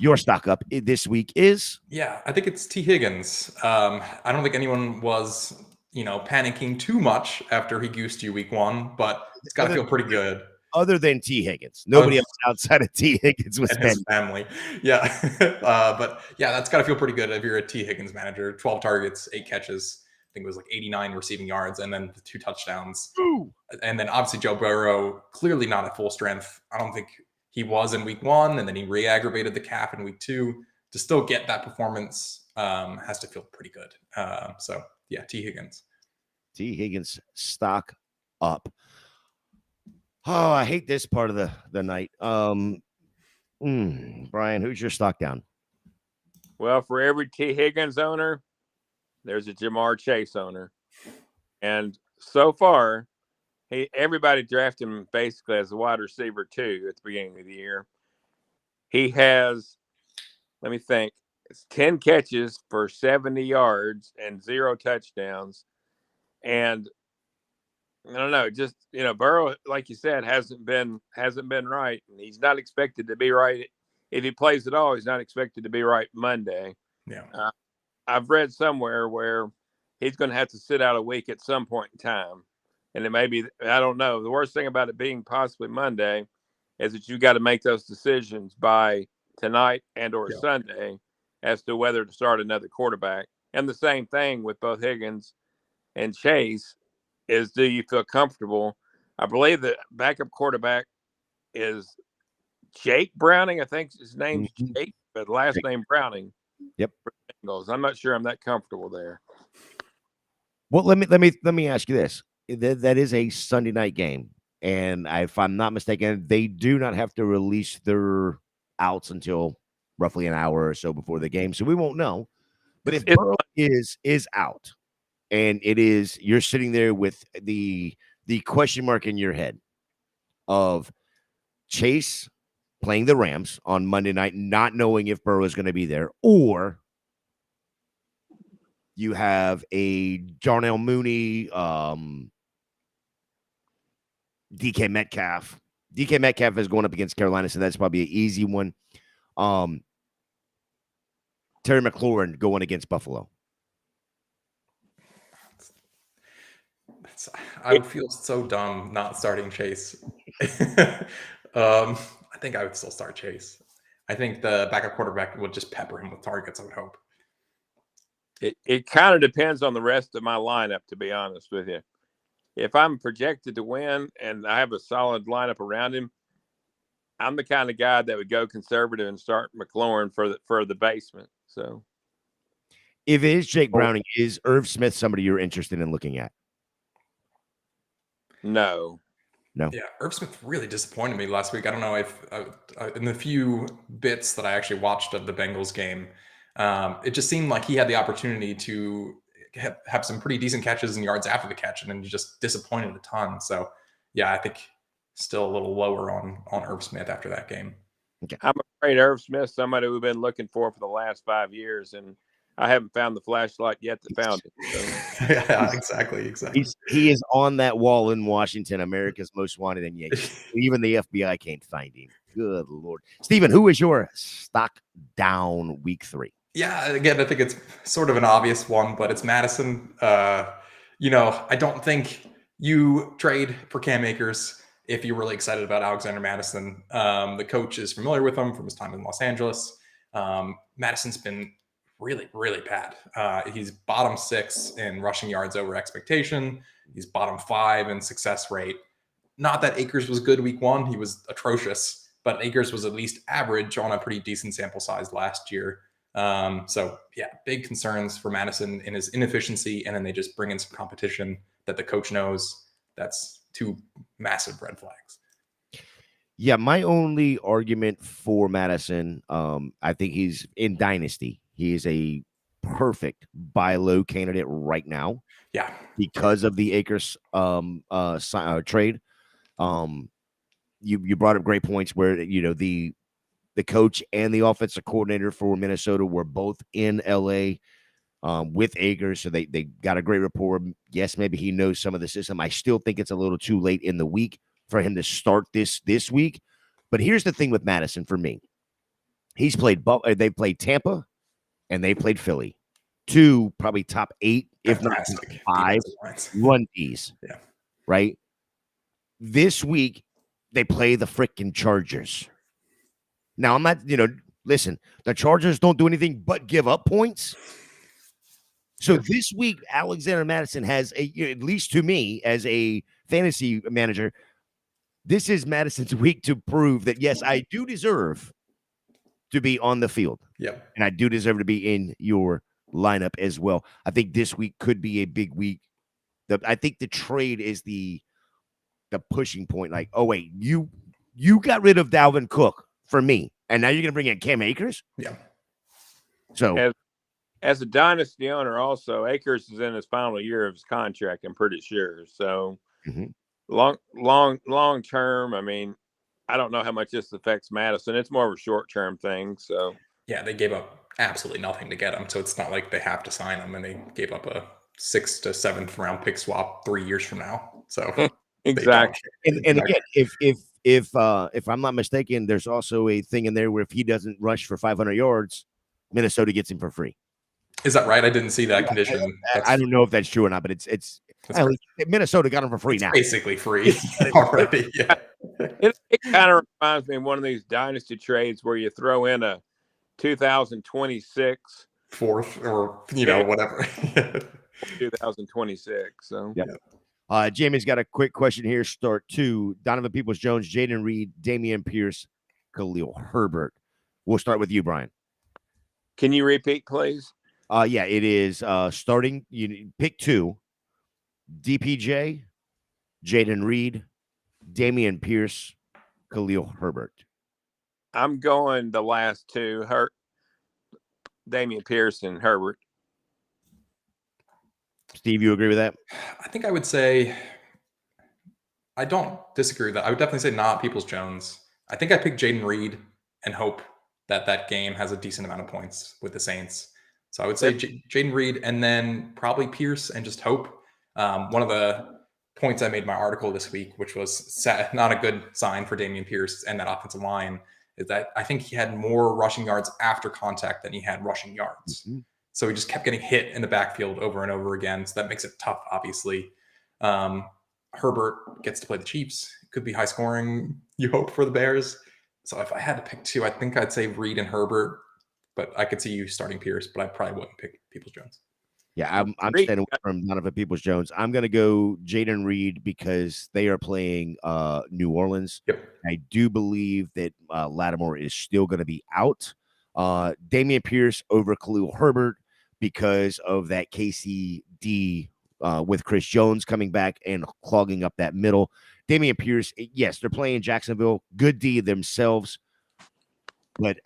your stock up this week is? Yeah, I think it's T. Higgins. I don't think anyone was, panicking too much after he goosed you week 1, but it's got to feel pretty good. Other than T. Higgins. Nobody else outside of T. Higgins was his family. Yeah. But yeah, that's got to feel pretty good if you're a T. Higgins manager. 12 targets, 8 catches. I think it was like 89 receiving yards and then the 2 touchdowns. Ooh. And then obviously Joe Burrow, clearly not at full strength. I don't think he was in week 1, and then he re-aggravated the calf in week 2. To still get that performance has to feel pretty good. So yeah, T. Higgins. T. Higgins stock up. Oh, I hate this part of the night. Brian, who's your stock down? Well, for every T. Higgins owner, there's a Jamar Chase owner. And so far, everybody drafted him basically as a wide receiver 2 at the beginning of the year. He has, let me think, It's 10 catches for 70 yards and 0 touchdowns. And I don't know, just, Burrow, like you said, hasn't been right. And he's not expected to be right. If he plays at all, he's not expected to be right Monday. Yeah. I've read somewhere where he's going to have to sit out a week at some point in time. And it may be, I don't know. The worst thing about it being possibly Monday is that you got to make those decisions by tonight and or Sunday as to whether to start another quarterback. And the same thing with both Higgins and Chase is, do you feel comfortable? I believe the backup quarterback is Jake Browning. I think his name's Jake, but last name Browning. Yep. Bengals. I'm not sure I'm that comfortable there. Well, let me ask you this. That is a Sunday night game. And if I'm not mistaken, they do not have to release their outs until roughly an hour or so before the game. So we won't know. But if Burrow is out, and you're sitting there with the question mark in your head of Chase playing the Rams on Monday night, not knowing if Burrow is going to be there, or you have a Darnell Mooney, DK Metcalf. DK Metcalf is going up against Carolina, so that's probably an easy one. Terry McLaurin going against Buffalo. I would feel so dumb not starting Chase. I think I would still start Chase. I think the backup quarterback would just pepper him with targets, I would hope. It kind of depends on the rest of my lineup, to be honest with you. If I'm projected to win and I have a solid lineup around him, I'm the kind of guy that would go conservative and start McLaurin for the basement. So, if it is Jake Browning, is Irv Smith somebody you're interested in looking at? No. Yeah, Irv Smith really disappointed me last week. I don't know if in the few bits that I actually watched of the Bengals game, it just seemed like he had the opportunity to have some pretty decent catches and yards after the catch, and then he just disappointed a ton. So, yeah, I think still a little lower on Irv Smith after that game. Okay. I'm afraid Irv Smith, somebody we've been looking for the last 5 years, and I haven't found the flashlight yet that found it. So. Yeah, exactly. He is on that wall in Washington, America's Most Wanted, and yet even the FBI can't find him. Good Lord. Steven, who is your stock down week 3? Yeah, again, I think it's sort of an obvious one, but it's Madison. I don't think you trade for Cam Akers if you're really excited about Alexander Madison. The coach is familiar with him from his time in Los Angeles. Madison's been really, really bad. He's bottom 6 in rushing yards over expectation. He's bottom 5 in success rate. Not that Akers was good week 1. He was atrocious, but Akers was at least average on a pretty decent sample size last year. So yeah, big concerns for Madison in his inefficiency. And then they just bring in some competition that the coach knows. That's 2 massive red flags. Yeah. My only argument for Madison, I think he's in Dynasty. He is a perfect buy low candidate right now. Yeah. Because of the Akers trade. You brought up great points where, the coach and the offensive coordinator for Minnesota were both in LA with Akers. So they got a great rapport. Yes, maybe he knows some of the system. I still think it's a little too late in the week for him to start this week. But here's the thing with Madison for me. They played Tampa and they played Philly. 2 probably top 8, if not 5 run Ds. Yeah. Right. This week they play the freaking Chargers. Now I'm not, listen, the Chargers don't do anything but give up points. So this week, Alexander Madison has at least to me as a fantasy manager, this is Madison's week to prove that, yes, I do deserve to be on the field. Yeah. And I do deserve to be in your lineup as well. I think this week could be a big week. I think the trade is the pushing point. Like, oh, wait, you got rid of Dalvin Cook for me, and now you're going to bring in Cam Akers? Yeah. So as a dynasty owner, also, Akers is in his final year of his contract, I'm pretty sure. So long term, I mean, I don't know how much this affects Madison. It's more of a short-term thing. So yeah, they gave up absolutely nothing to get him. So it's not like they have to sign him, and they gave up a 6th to 7th round pick swap 3 years from now. So Exactly. And again, if I'm not mistaken, there's also a thing in there where if he doesn't rush for 500 yards, Minnesota gets him for free. Is that right? I didn't see that condition. I don't know if that's true or not, but it's Minnesota got him for free now. Basically free already. Yeah. It kind of reminds me of one of these dynasty trades where you throw in a 2026 4th or whatever. 2026. So Jamie's got a quick question here. Start 2. Donovan Peoples-Jones, Jaden Reed, Dameon Pierce, Khalil Herbert. We'll start with you, Bryan. Can you repeat, please? Yeah, it is starting. You pick 2. DPJ, Jaden Reed, Dameon Pierce, Khalil Herbert. I'm going the last 2. Dameon Pierce and Herbert. Steve, you agree with that? I think I would say I don't disagree with that. I would definitely say not Peoples-Jones. I think I picked Jaden Reed and hope that game has a decent amount of points with the Saints. So I would say Jaden Reed and then probably Pierce and just hope. One of the points I made in my article this week, which was not a good sign for Dameon Pierce and that offensive line, is that I think he had more rushing yards after contact than he had rushing yards. Mm-hmm. So he just kept getting hit in the backfield over and over again. So that makes it tough, obviously. Herbert gets to play the Chiefs. It could be high scoring, you hope, for the Bears. So if I had to pick 2, I think I'd say Reed and Herbert. But I could see you starting Pierce, but I probably wouldn't pick Peoples-Jones. Yeah, I'm staying away from Donovan Peoples-Jones. I'm going to go Jaden Reed because they are playing New Orleans. Yep. I do believe that Lattimore is still going to be out. Dameon Pierce over Khalil Herbert because of that KCD with Chris Jones coming back and clogging up that middle. Dameon Pierce, yes, they're playing Jacksonville. Good D themselves. But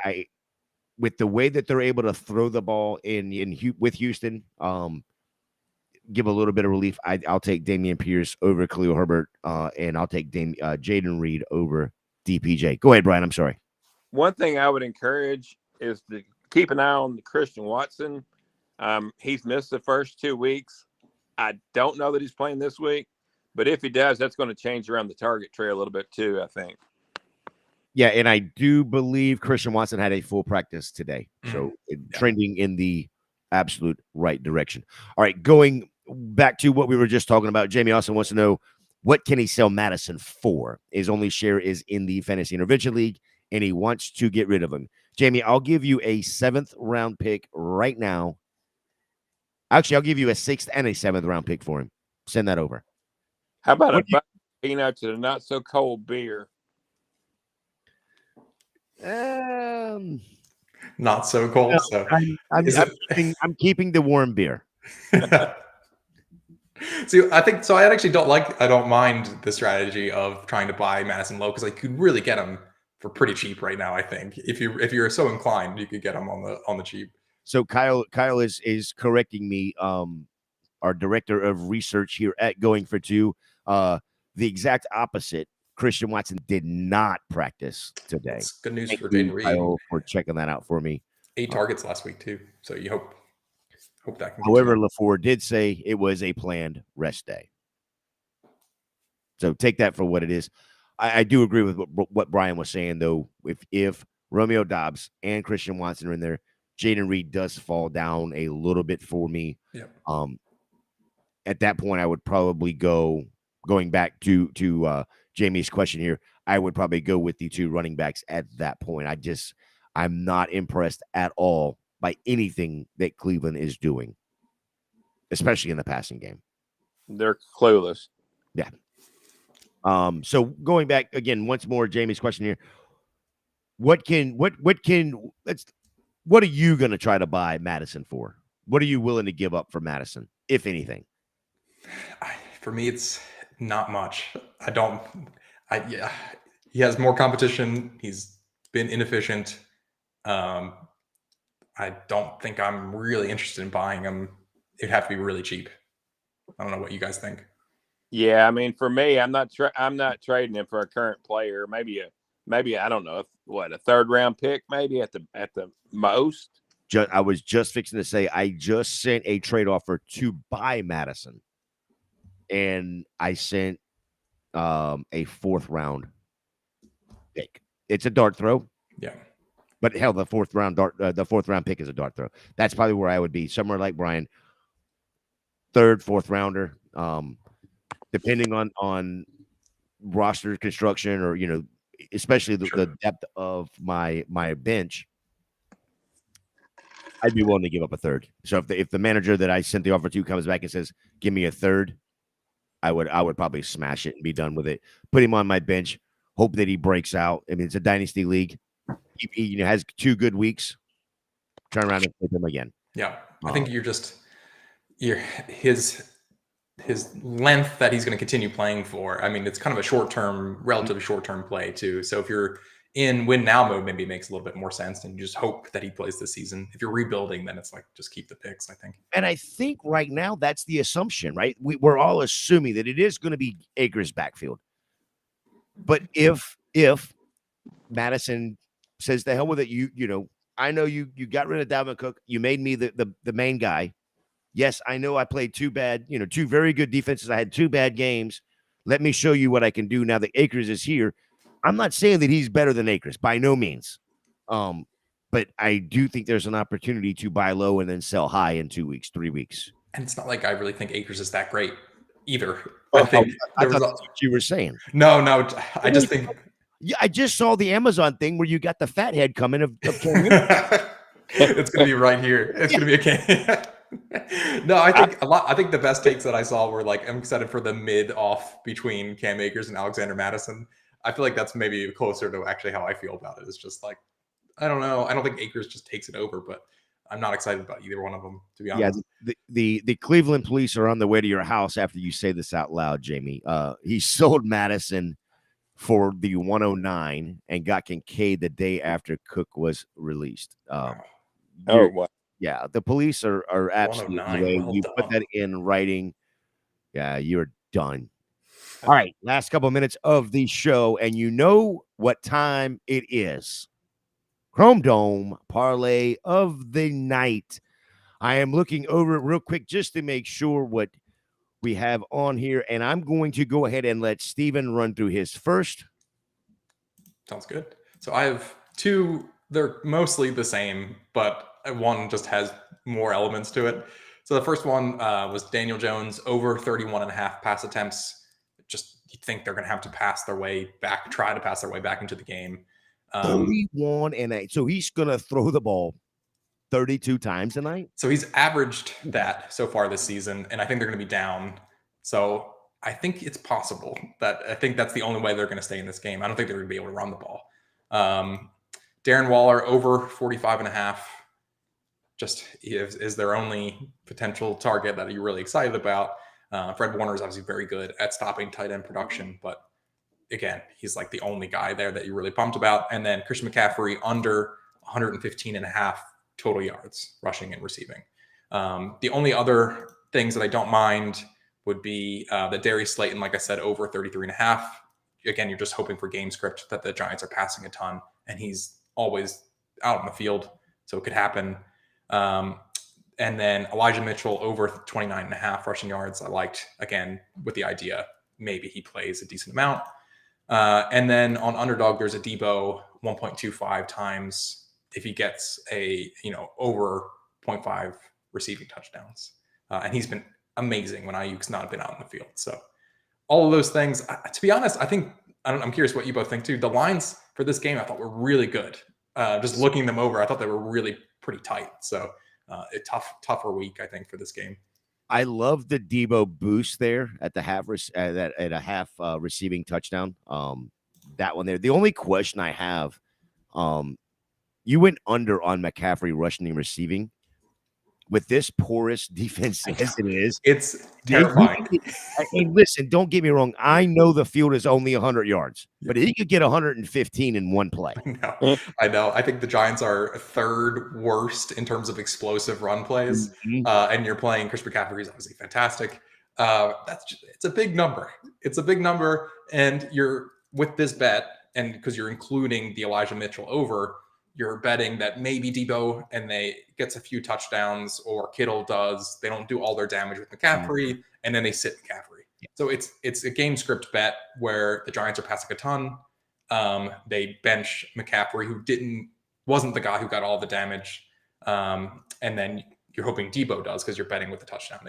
with the way that they're able to throw the ball with Houston, give a little bit of relief. I'll take Dameon Pierce over Khalil Herbert, and I'll take Jaden Reed over DPJ. Go ahead, Bryan. I'm sorry. One thing I would encourage is to keep an eye on Christian Watson. He's missed the first 2 weeks. I don't know that he's playing this week, but if he does, that's going to change around the target tree a little bit too, I think. Yeah, and I do believe Christian Watson had a full practice today. So trending in the absolute right direction. All right, going back to what we were just talking about, Jamie also wants to know, what can he sell Madison for? His only share is in the Fantasy Intervention League, and he wants to get rid of him. Jamie, I'll give you a 7th round pick right now. Actually, I'll give you a 6th and a 7th round pick for him. Send that over. How about a peanuts and a not so cold beer? Not so cold. So I'm keeping the warm beer. See, I think so. I actually don't mind the strategy of trying to buy Madison low because I could really get him for pretty cheap right now. I think if you're so inclined, you could get him on the cheap. So Kyle is correcting me. Our director of research here at Going for Two, the exact opposite. Christian Watson did not practice today. That's good news for Jaden Reed. Kyle for checking that out for me. 8 targets last week too. So you hope that can. However, LaFleur did say it was a planned rest day. So take that for what it is. I do agree with what Bryan was saying, though. If Romeo Doubs and Christian Watson are in there, Jaden Reed does fall down a little bit for me. Yep. At that point, I would probably going back to Jamie's question here. I would probably go with the 2 running backs at that point. I'm not impressed at all by anything that Cleveland is doing, especially in the passing game. They're clueless. Yeah. So going back again, once more, Jamie's question here. What are you going to try to buy Madison for? What are you willing to give up for Madison, if anything? For me, it's not much. He has more competition. He's been inefficient. I don't think I'm really interested in buying him. It'd have to be really cheap. I don't know what you guys think. Yeah, I mean, for me, I'm not trading him for a current player. Maybe I don't know, a 3rd round pick, maybe at the most. I was just fixing to say I just sent a trade offer to buy Madison, and I sent a 4th round pick. It's a dart throw. Yeah. But hell, the 4th round pick is a dart throw. That's probably where I would be, somewhere like Bryan, 3rd, 4th rounder, depending on roster construction, or especially the depth of my bench. I'd be willing to give up a 3rd. So if the manager that I sent the offer to comes back and says, "Give me a 3rd," I would probably smash it and be done with it. Put him on my bench. Hope that he breaks out. I mean, it's a dynasty league. He has 2 good weeks. Turn around and flip him again. Yeah, I think his length that he's going to continue playing for. I mean, it's kind of a relatively short-term play too. So if you're in win now mode, maybe it makes a little bit more sense, and you just hope that he plays this season. If you're rebuilding, then it's like just keep the picks, I think. And I think right now that's the assumption, right? We're all assuming that it is going to be Akers' backfield. But if Madison says the hell with it, I know you got rid of Dalvin Cook, you made me the main guy. Yes, I know I played 2 very good defenses. I had 2 bad games. Let me show you what I can do now that Akers is here. I'm not saying that he's better than Akers, by no means. But I do think there's an opportunity to buy low and then sell high in 2 weeks, 3 weeks. And it's not like I really think Akers is that great either. I thought that's what you were saying. No, I just think. Yeah, I just saw the Amazon thing where you got the fat head coming of It's going to be right here. It's going to be No, I think the best takes that I saw were like, I'm excited for the mid-off between Cam Akers and Alexander Madison. I feel like that's maybe closer to actually how I feel about it. It's just like, I don't know. I don't think Akers just takes it over, but I'm not excited about either one of them, to be honest. Yeah, the Cleveland police are on the way to your house after you say this out loud, Jamie. He sold Madison for the 109 and got Kincaid the day after Cook was released. Wow. Yeah, the police are absolutely. Well you done. put that in writing. Yeah, you're done. All right, last couple of minutes of the show, and you know what time it is. Chrome Dome parlay of the night. I am looking over it real quick just to make sure what we have on here, and I'm going to go ahead and let Steven run through his first. Sounds good. So I have 2. They're mostly the same, but one just has more elements to it. So the first one was Daniel Jones over 31.5 pass attempts. Just you think they're going to have to try to pass their way back into the game. 31.8. So he's going to throw the ball 32 times tonight. So he's averaged that so far this season, and I think they're going to be down. So I think it's possible I think that's the only way they're going to stay in this game. I don't think they're going to be able to run the ball. Darren Waller over 45.5. Just is their only potential target that you're really excited about. Fred Warner is obviously very good at stopping tight end production, but again, he's like the only guy there that you're really pumped about. And then Christian McCaffrey under 115.5 total yards, rushing and receiving. The only other things that I don't mind would be the Darius Slayton, like I said, over 33.5. Again, you're just hoping for game script that the Giants are passing a ton, and he's always out in the field, so it could happen. And then Elijah Mitchell over 29.5 rushing yards. I liked, again, with the idea maybe he plays a decent amount. And then on underdog, there's a Debo 1.25 times if he gets over 0.5 receiving touchdowns. And he's been amazing when Ayuk's not been out in the field. So all of those things, to be honest, I'm curious what you both think too. The lines for this game I thought were really good. Just looking them over, I thought they were really pretty tight. So a tougher week, I think, for this game. I love the Debo boost there at the half at a half receiving touchdown. That one there. The only question I have, you went under on McCaffrey rushing and receiving. With this porous defense as it is, it's terrifying. And listen, don't get me wrong. I know the field is only 100 yards, but he could get 115 in one play. I know. I think the Giants are 3rd worst in terms of explosive run plays. Mm-hmm. And you're playing Chris McCaffrey is obviously fantastic. It's a big number. It's a big number. And you're with this bet, and because you're including the Elijah Mitchell over, you're betting that maybe Debo and they gets a few touchdowns, or Kittle does. They don't do all their damage with McCaffrey, and then they sit McCaffrey. Yeah. So it's a game script bet where the Giants are passing a ton. They bench McCaffrey, who wasn't the guy who got all the damage, and then you're hoping Debo does because you're betting with the touchdown.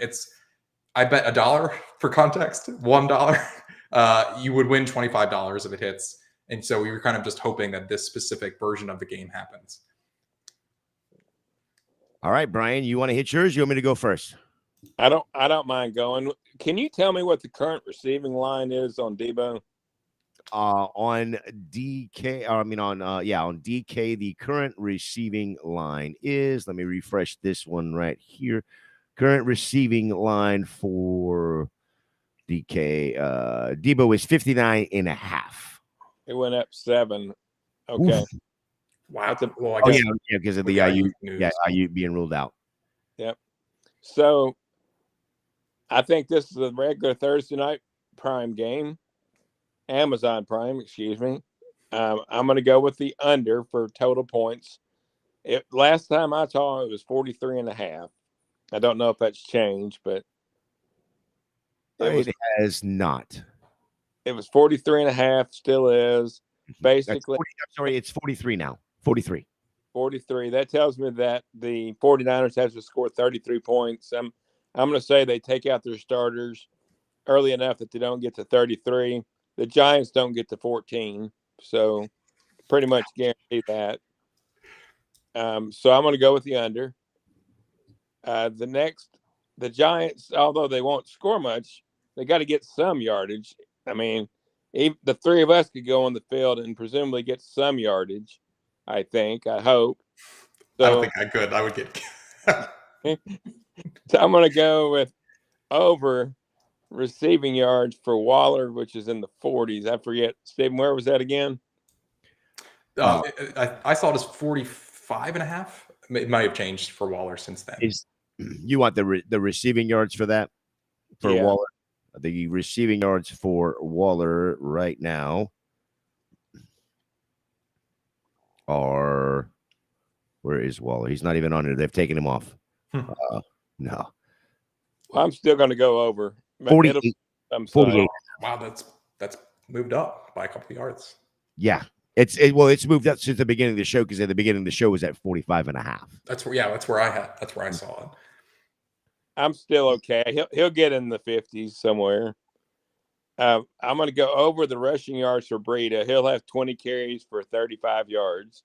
I bet $1 for context, $1. You would win $25 if it hits. And so we were kind of just hoping that this specific version of the game happens. All right, Bryan, you want to hit yours? You want me to go first? I don't mind going. Can you tell me what the current receiving line is on Debo? On DK, on DK, the current receiving line is, let me refresh this one right here. Current receiving line for DK, Debo is 59.5. It went up 7. Okay. Oof. Wow. Well, because of the IU, IU being ruled out. Yep. So I think this is a regular Thursday night Prime game. Amazon Prime, excuse me. I'm going to go with the under for total points. Last time I saw it was 43.5. I don't know if that's changed, but it has not. It was 43.5, still is. Basically, it's 43 now. 43. 43. That tells me that the 49ers have to score 33 points. I'm going to say they take out their starters early enough that they don't get to 33. The Giants don't get to 14, so pretty much guarantee that. So I'm going to go with the under. The Giants, although they won't score much, they got to get some yardage. I mean, the three of us could go on the field and presumably get some yardage, I hope. So, I don't think I could. I would get. So I'm going to go with over receiving yards for Waller, which is in the 40s. I forget. Stephen, where was that again? I saw it as 45.5. It might have changed for Waller since then. You want the receiving yards for that? For Waller? The receiving yards for Waller right now are, where is Waller? He's not even on it. They've taken him off. No. Well, I'm still going to go over 48. 48. Wow, that's moved up by a couple of yards. Yeah. It's moved up since the beginning of the show, because at the beginning of the show was at 45.5. That's where I saw it. I'm still okay. He'll get in the 50s somewhere. I'm going to go over the rushing yards for Breida. He'll have 20 carries for 35 yards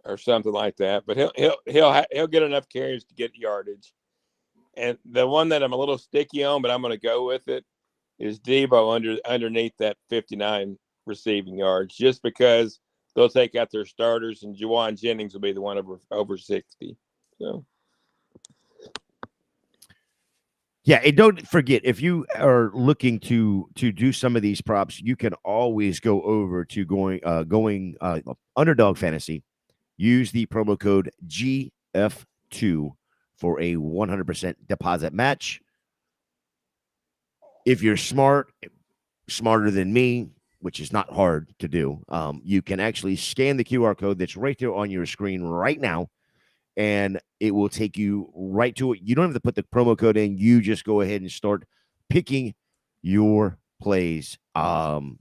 or something like that. But he'll get enough carries to get yardage. And the one that I'm a little sticky on, but I'm going to go with it, is Debo underneath that 59 receiving yards, just because they'll take out their starters, and Juwan Jennings will be the one over 60. So. Yeah, and don't forget, if you are looking to do some of these props, you can always go over to going Underdog Fantasy. Use the promo code GF2 for a 100% deposit match. If you're smarter than me, which is not hard to do, you can actually scan the QR code that's right there on your screen right now, and it will take you right to it. You don't have to put the promo code in. You just go ahead and start picking your plays. So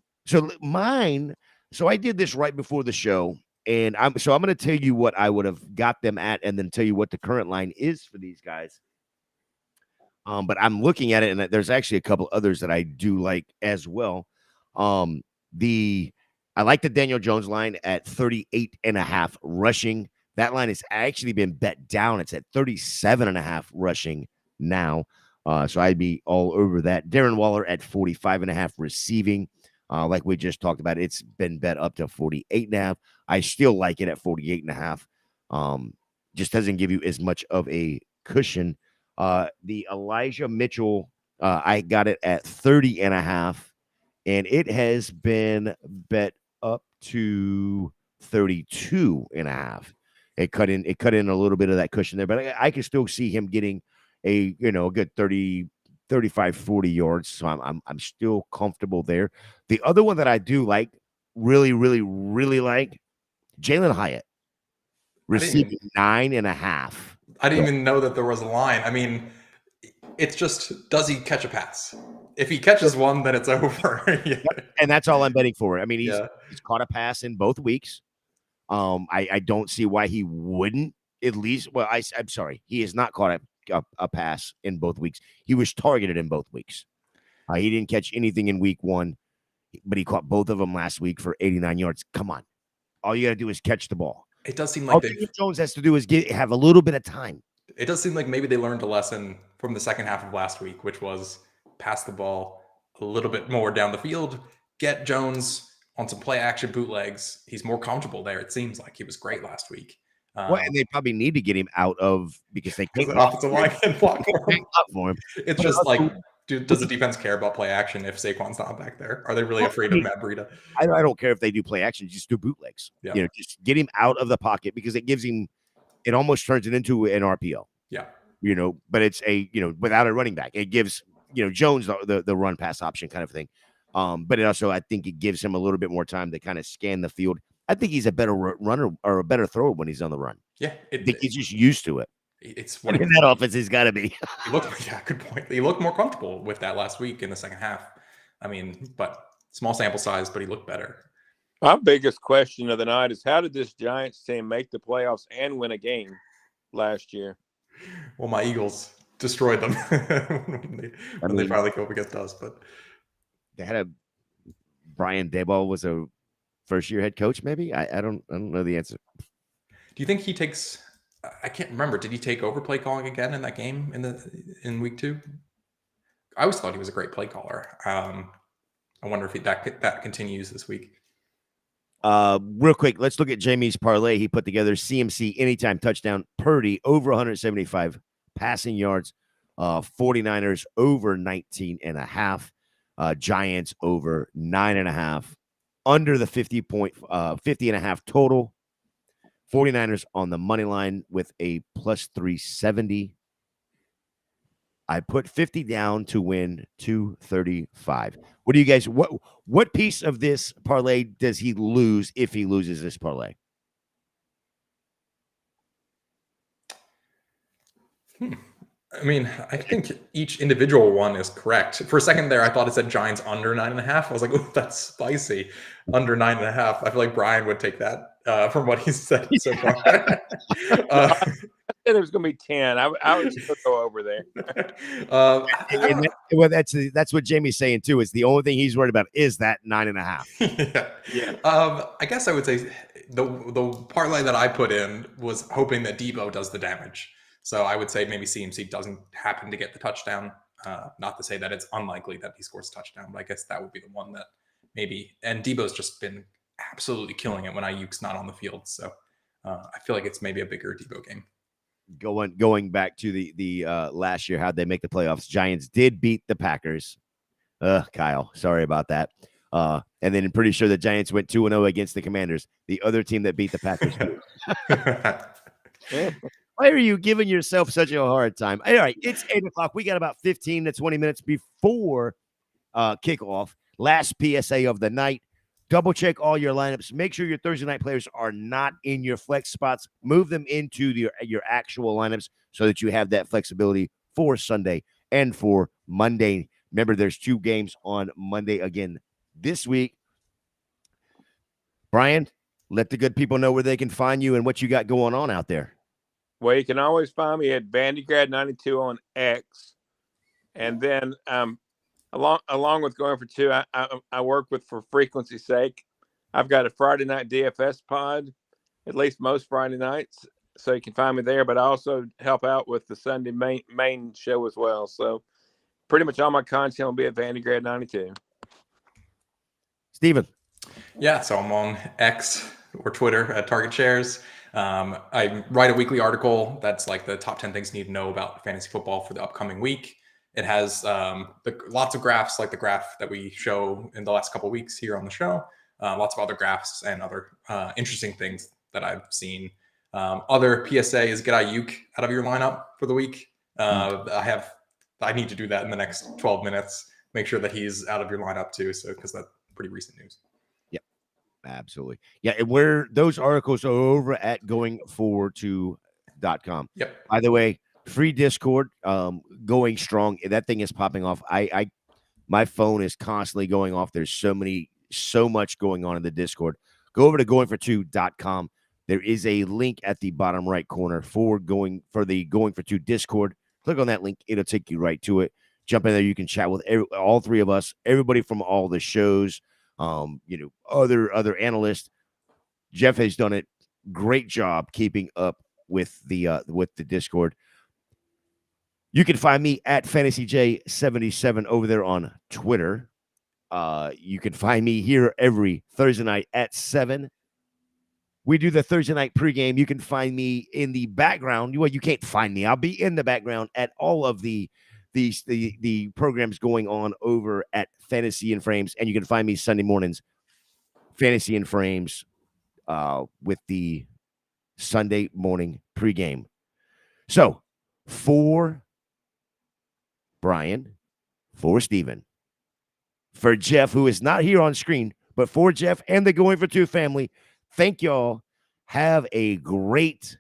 I did this right before the show, and I'm going to tell you what I would have got them at, and then tell you what the current line is for these guys. But I'm looking at it, and there's actually a couple others that I do like as well. I like the Daniel Jones line at 38.5 rushing. That line has actually been bet down. It's at 37.5 rushing now. So I'd be all over that. Darren Waller at 45.5 receiving. Like we just talked about, it's been bet up to 48.5. I still like it at 48.5. Just doesn't give you as much of a cushion. The Elijah Mitchell, I got it at 30.5, and it has been bet up to 32.5. It cut in a little bit of that cushion there, but I can still see him getting a good 30, 35, 40 yards. So I'm still comfortable there. The other one that I do like, really, really, really like, Jalen Hyatt. receiving 9.5. I didn't even know that there was a line. I mean, it's just, does he catch a pass? If he catches one, then it's over. Yeah. And that's all I'm betting for. I mean, he's caught a pass in both weeks. I don't see why he wouldn't at least. Well, I'm sorry, he has not caught a pass in both weeks. He was targeted in both weeks. He didn't catch anything in week 1, but he caught both of them last week for 89 yards. Come on, all you got to do is catch the ball. It does seem like all Jones has to do is have a little bit of time. It does seem like maybe they learned a lesson from the second half of last week, which was pass the ball a little bit more down the field, get Jones on some play action bootlegs. He's more comfortable there. It seems like he was great last week. Well, and they probably need to get him out of because they can't the offensive line can block for him. It's just like, does the defense care about play action if Saquon's not back there? Are they really afraid of Matt Breida? I don't care if they do play action, just do bootlegs. Yeah. You know, just get him out of the pocket because it gives him, it almost turns it into an RPO. Yeah. You know, but it's without a running back. It gives, Jones the run pass option kind of thing. But it also, I think it gives him a little bit more time to kind of scan the field. I think he's a better runner or a better thrower when he's on the run. Yeah. I think he's just used to it. It's what in that offense he's got to be. Good point. He looked more comfortable with that last week in the second half. I mean, but small sample size, but he looked better. My biggest question of the night is how did this Giants team make the playoffs and win a game last year? Well, my Eagles destroyed them when they finally go up against us. But they had Bryan Daboll was a first-year head coach. Maybe I don't know the answer. Do you think he takes? I can't remember. Did he take over play calling again in that game in week 2? I always thought he was a great play caller. I wonder if that continues this week. Real quick, let's look at Jamie's parlay. He put together CMC anytime touchdown, Purdy over 175 passing yards, 49ers over 19.5, Giants over 9.5, under the 50.5 total. 49ers on the money line with a plus 370. I put 50 down to win 235. What do you guys, what piece of this parlay does he lose if he loses this parlay? I mean, I think each individual one is correct. For a second there, I thought it said Giants under 9.5. I was like, oh, that's spicy. Under 9.5. I feel like Bryan would take that from what he said so far. I said it was going to be 10. I would just go over there. Well, that's what Jamie's saying too. Is the only thing he's worried about is that 9.5. Yeah. I guess I would say the parlay that I put in was hoping that Debo does the damage. So I would say maybe CMC doesn't happen to get the touchdown. Not to say that it's unlikely that he scores a touchdown, but I guess that would be the one that maybe. And Debo's just been absolutely killing it when Ayuk's not on the field. So I feel like it's maybe a bigger Debo game. Going back to the last year, how'd they make the playoffs? Giants did beat the Packers. Kyle, sorry about that. And then I'm pretty sure the Giants went 2-0 against the Commanders, the other team that beat the Packers. Why are you giving yourself such a hard time? All right, it's 8:00. We got about 15 to 20 minutes before kickoff. Last PSA of the night. Double check all your lineups. Make sure your Thursday night players are not in your flex spots. Move them into your actual lineups so that you have that flexibility for Sunday and for Monday. Remember, there's 2 games on Monday again this week. Bryan, let the good people know where they can find you and what you got going on out there. Well, you can always find me at Bandygrad92 on X. And then along with going for 2, I work with For Frequency's Sake. I've got a Friday night DFS pod, at least most Friday nights. So you can find me there, but I also help out with the Sunday main show as well. So pretty much all my content will be at Bandygrad92. Steven. Yeah, so I'm on X or Twitter at Target Shares. I write a weekly article that's like the top 10 things you need to know about fantasy football for the upcoming week. It has lots of graphs, like the graph that we show in the last couple of weeks here on the show. Lots of other graphs and other interesting things that I've seen. Other PSA is get Ayuk out of your lineup for the week. I need to do that in the next 12 minutes. Make sure that he's out of your lineup too. So because that's pretty recent news. Absolutely. Yeah, and where those articles are over at goingforward2.com. Yep. By the way, free Discord, going strong. That thing is popping off. My phone is constantly going off. There's so much going on in the Discord. Go over to goingfor2.com. There is a link at the bottom right corner for the Going for Two Discord. Click on that link. It'll take you right to it. Jump in there. You can chat with all three of us, everybody from all the shows, other analysts. Jeff has done a great job keeping up with the Discord. You can find me at FantasyJ77 over there on Twitter. You can find me here every Thursday night at 7. We do the Thursday night pregame. You can find me in the background. Well, you can't find me. I'll be in the background at all of the programs going on over at Fantasy and Frames. And you can find me Sunday mornings, Fantasy and Frames, with the Sunday morning pregame. So for Bryan, for Steven, for Jeff, who is not here on screen, but for Jeff and the Going for Two family, thank y'all. Have a great